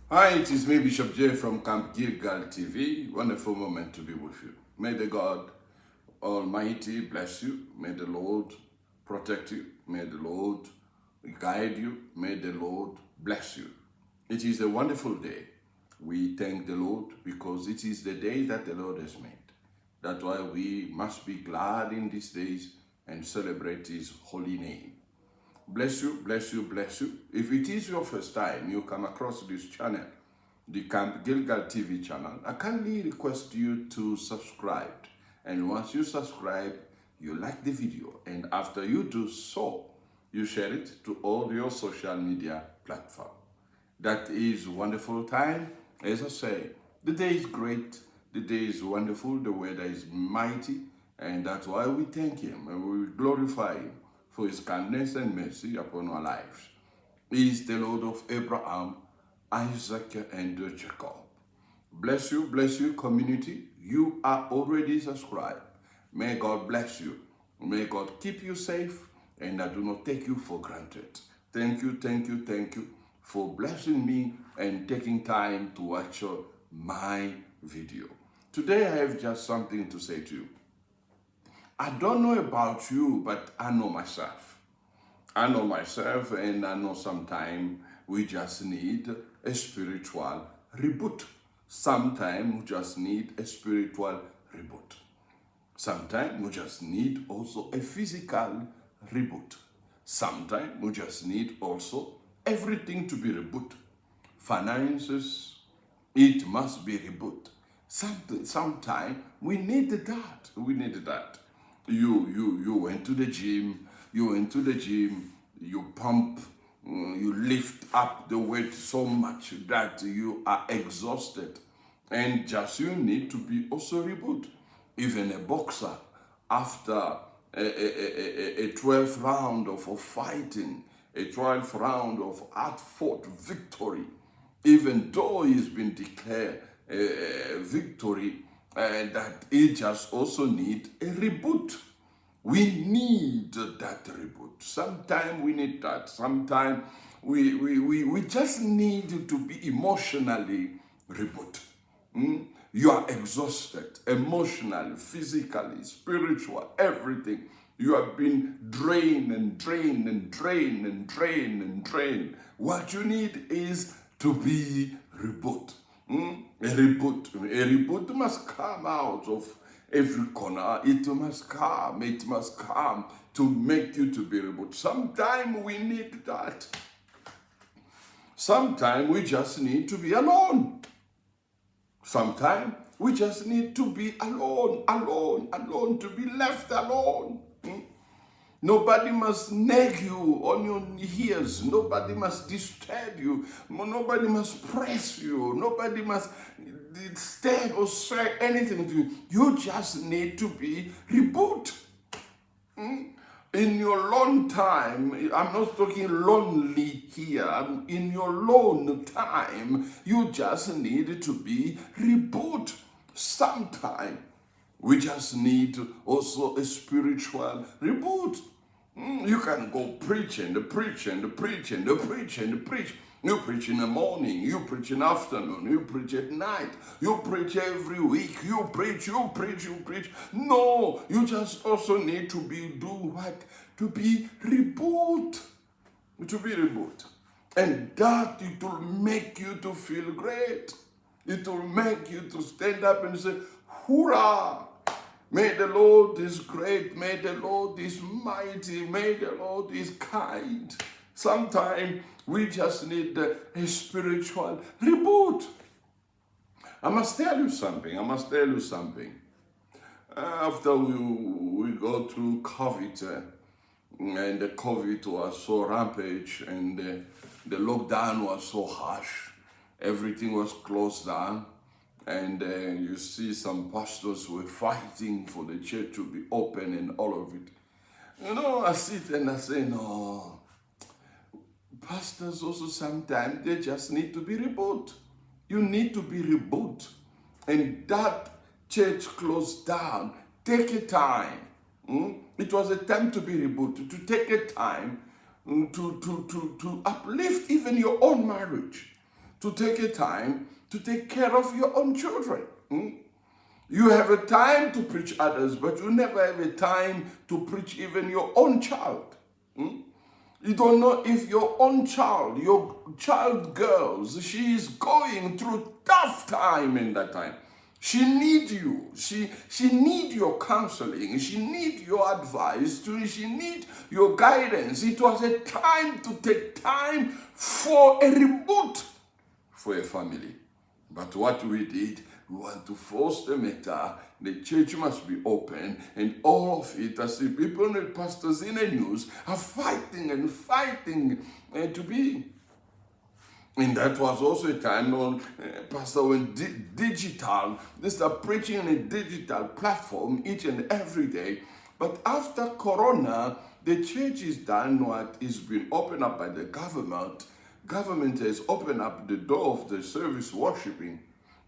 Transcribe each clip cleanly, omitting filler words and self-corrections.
Hi, it is me, Bishop J from Camp Gilgal TV. Wonderful moment to be with you. May the God Almighty bless you. May the Lord protect you. May the Lord guide you. May the Lord bless you. It is a wonderful day. We thank the Lord because it is the day that the Lord has made. That's why we must be glad in these days and celebrate His holy name. Bless you, bless you, bless you. If it is your first time you come across this channel, the Camp Gilgal TV channel, I kindly request you to subscribe. And once you subscribe, you like the video. And after you do so, you share it to all your social media platforms. That is wonderful time. As I say, the day is great. The day is wonderful. The weather is mighty. And that's why we thank Him and we glorify Him for His kindness and mercy upon our lives. He is the Lord of Abraham, Isaac, and Jacob. Bless you, community. You are already subscribed. May God bless you. May God keep you safe, and I do not take you for granted. Thank you for blessing me and taking time to watch my video. Today I have just something to say to you. I don't know about you, but I know myself. I know myself, and I know sometimes we just need a spiritual reboot. Sometimes we just need a spiritual reboot. Sometimes we just need also a physical reboot. Sometimes we just need also everything to be reboot. Finances, it must be reboot. Sometimes we need that. We need that. You went to the gym, you pump, you lift up the weight so much that you are exhausted. And just you need to be also reboot. Even a boxer, after a 12th round of fighting, a 12th round of hard-fought victory, even though he's been declared victory, that he just also need a reboot. We need that reboot. Sometimes we need that. Sometimes we just need to be emotionally reboot. You are exhausted, emotionally, physically, spiritual, everything. You have been drained and drained and drained and drained and drained. What you need is to be reboot. A reboot must come out of every corner. It must come to make you to be reboot. Sometimes we need that. Sometimes we just need to be alone. Sometimes we just need to be alone, to be left alone. Nobody must nag you on your ears. Nobody must disturb you. Nobody must press you. Nobody must disturb or say anything to you. You just need to be reboot. In your lone time, I'm not talking lonely here. In your lone time, you just need to be reboot. Sometime we just need also a spiritual reboot. You can go preach and preach and preach and preach and preach. You preach in the morning, you preach in the afternoon, you preach at night, you preach every week, you preach. No, you just also need to do what? To be reboot. To be reboot. And that it will make you to feel great. It will make you to stand up and say, hoorah! May the Lord is great. May the Lord is mighty. May the Lord is kind. Sometimes we just need a spiritual reboot. I must tell you something. After we go through COVID, and the COVID was so rampage, and the lockdown was so harsh, everything was closed down. And you see some pastors were fighting for the church to be open and all of it. I sit and I say, no, pastors also sometimes, they just need to be reboot. You need to be reboot. And that church closed down. Take a time. It was a time to be rebooted, to take a time to uplift even your own marriage, to take a time to take care of your own children. You have a time to preach others, but you never have a time to preach even your own child. You don't know if your own child, your child girls, she is going through tough time in that time. She needs you. She needs your counseling. She needs your advice. She needs your guidance. It was a time to take time for a reboot for a family. But what we did, we want to force the matter. The church must be open, and all of it, as the people and the pastors in the news are fighting and fighting to be. And that was also a time when pastor went digital. They start preaching on a digital platform each and every day. But after Corona, the church is done what is being opened up by the government. Government has opened up the door of the service worshiping.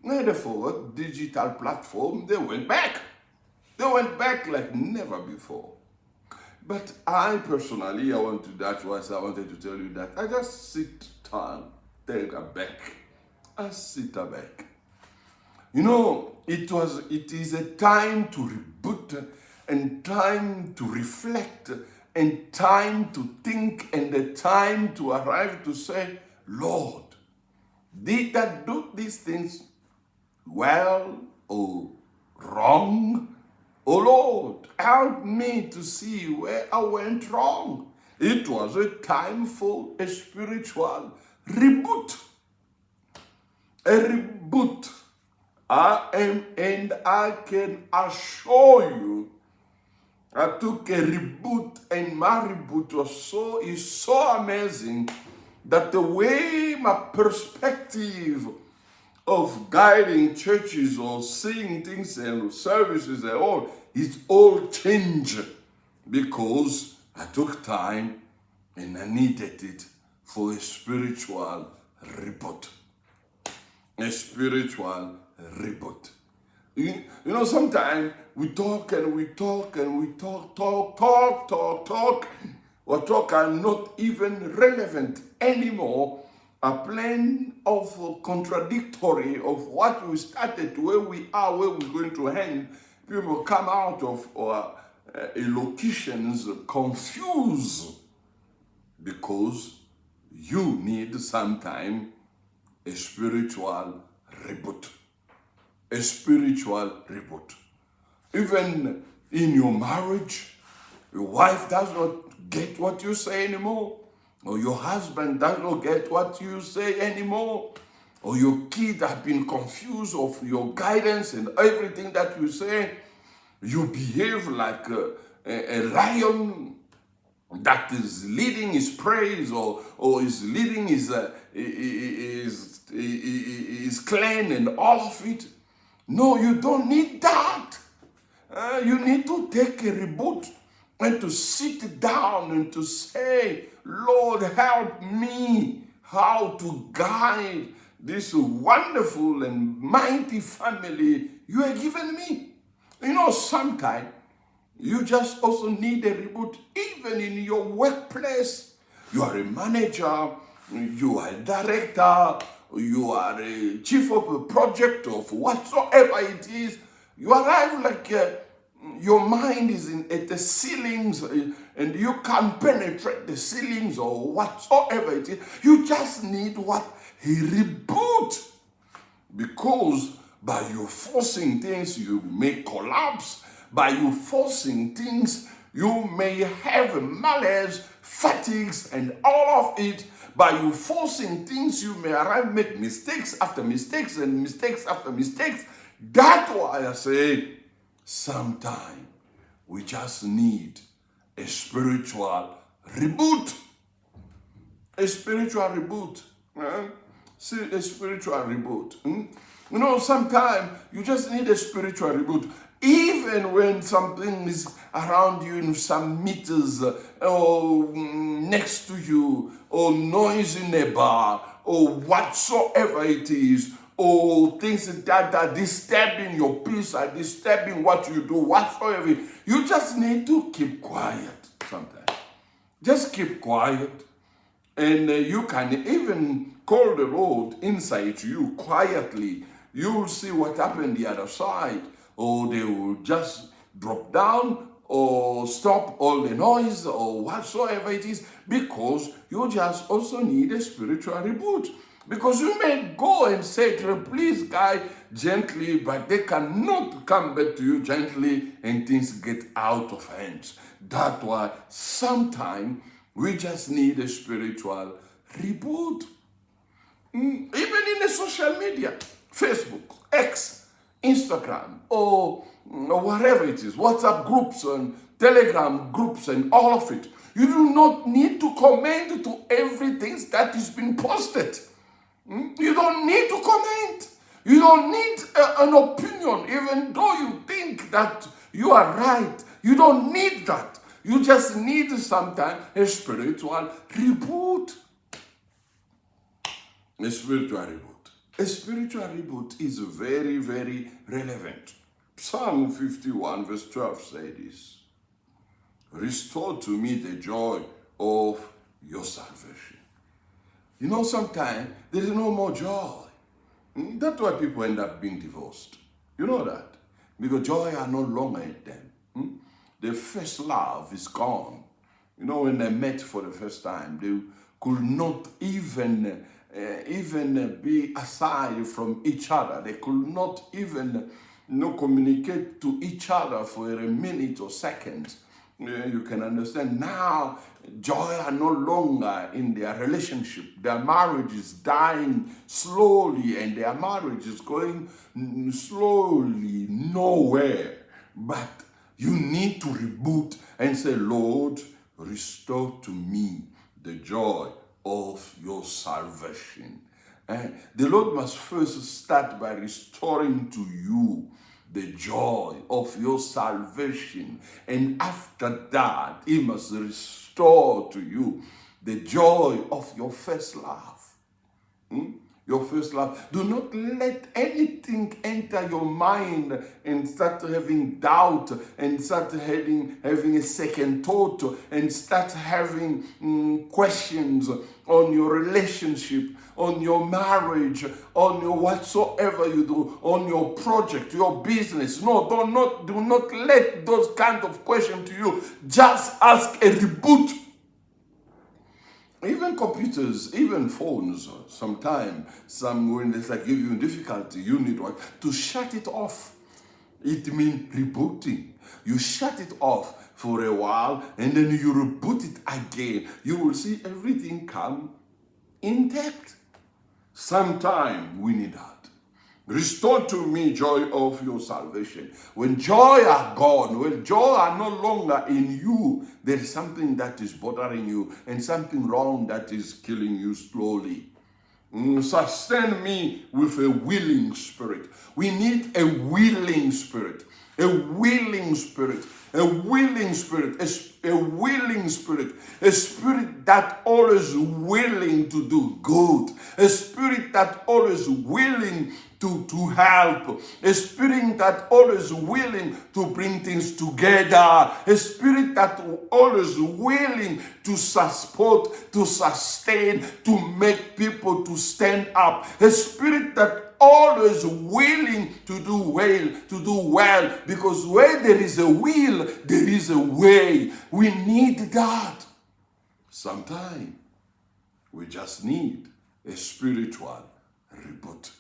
Therefore, digital platform, they went back. They went back like never before. But I personally, that's why I wanted to tell you that I just sit down, take a back. I sit back. You know, it is a time to reboot and time to reflect and time to think and a time to arrive to say, Lord, did I do these things well or wrong? Oh Lord, help me to see where I went wrong. It was a time for a spiritual reboot. A reboot. And I can assure you, I took a reboot, and my reboot is so amazing that the way my perspective of guiding churches or seeing things and services and all, it's all changed because I took time and I needed it for a spiritual reboot. A spiritual reboot. You know, sometimes we talk and we talk and we talk. Or talk are not even relevant anymore. A plan of contradictory of what we started, where we are, where we're going to end. People come out of locations confused because you need sometime a spiritual reboot. A spiritual reboot. Even in your marriage, your wife does not get what you say anymore, or your husband does not get what you say anymore, or your kids have been confused of your guidance and everything that you say. You behave like a lion that is leading his praise or is leading his clan and all of it. No, you don't need that. You need to take a reboot and to sit down and to say, Lord, help me how to guide this wonderful and mighty family you have given me. You know, sometimes you just also need a reboot, even in your workplace. You are a manager, you are a director, you are a chief of a project of whatsoever it is. You arrive like your mind is at the ceilings and you can't penetrate the ceilings or whatsoever it is. You just need what? A reboot. Because by you forcing things, you may collapse. By you forcing things, you may have malice, fatigues, and all of it. By you forcing things, you may arrive, make mistakes after mistakes and mistakes after mistakes. That's why I say, sometimes we just need a spiritual reboot. A spiritual reboot. See, a spiritual reboot. You know, sometimes you just need a spiritual reboot. Even when something is around you in some meters or next to you or noisy neighbor or whatsoever it is, or things that are disturbing your peace, are disturbing what you do, whatsoever. You just need to keep quiet sometimes. Just keep quiet. And you can even call the Lord inside you quietly, you'll see what happened the other side. Or they will just drop down or stop all the noise or whatsoever it is, because you just also need a spiritual reboot. Because you may go and say to them, please, guy, gently, but they cannot come back to you gently and things get out of hands. That's why sometimes we just need a spiritual reboot. Even in the social media, Facebook, X, Instagram, or whatever it is, WhatsApp groups and Telegram groups and all of it. You do not need to comment to everything that is being posted. You don't need to comment. You don't need an opinion, even though you think that you are right. You don't need that. You just need sometimes a spiritual reboot. A spiritual reboot. A spiritual reboot is very, very relevant. Psalm 51 verse 12 says this. Restore to me the joy of your salvation. You know, sometimes there is no more joy. That's why people end up being divorced. You know that? Because joy are no longer in them. The first love is gone. You know, when they met for the first time, they could not even be aside from each other. They could not even communicate to each other for a minute or seconds. You can understand now, joy are no longer in their relationship. Their marriage is dying slowly and their marriage is going slowly nowhere. But you need to reboot and say, Lord, restore to me the joy of your salvation. The Lord must first start by restoring to you the joy of your salvation. And after that, He must restore to you the joy of your first love. Your first love. Do not let anything enter your mind and start having doubt and start having a second thought and start having questions on your relationship, on your marriage, on your whatsoever you do, on your project, your business. No, do not let those kind of questions to you. Just ask a reboot. Even computers, even phones, sometimes, when they give you difficulty, you need to shut it off. It means rebooting. You shut it off for a while and then you reboot it again. You will see everything come intact. Sometime we need that. Restore to me joy of your salvation. When joy are gone, when joy are no longer in you, there is something that is bothering you and something wrong that is killing you slowly. Sustain me with a willing spirit. We need a willing spirit. A willing spirit. A willing spirit. A willing spirit. A spirit that always willing to do good. A spirit that always willing to help. A spirit that always willing to bring things together. A spirit that always willing to support, to sustain, to make people to stand up. A spirit that always willing to do well, because where there is a will, there is a way. We need that. Sometimes we just need a spiritual reboot.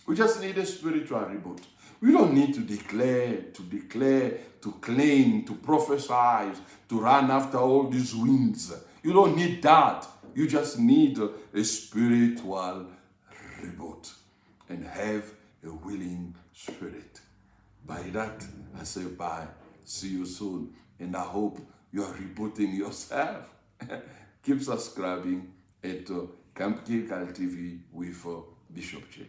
We just need a spiritual reboot. We don't need to declare, to claim, to prophesy, to run after all these winds. You don't need that. You just need a spiritual reboot and have a willing spirit. By that, I say bye. See you soon. And I hope you are rebooting yourself. Keep subscribing at Camp Gilgal TV with Bishop J.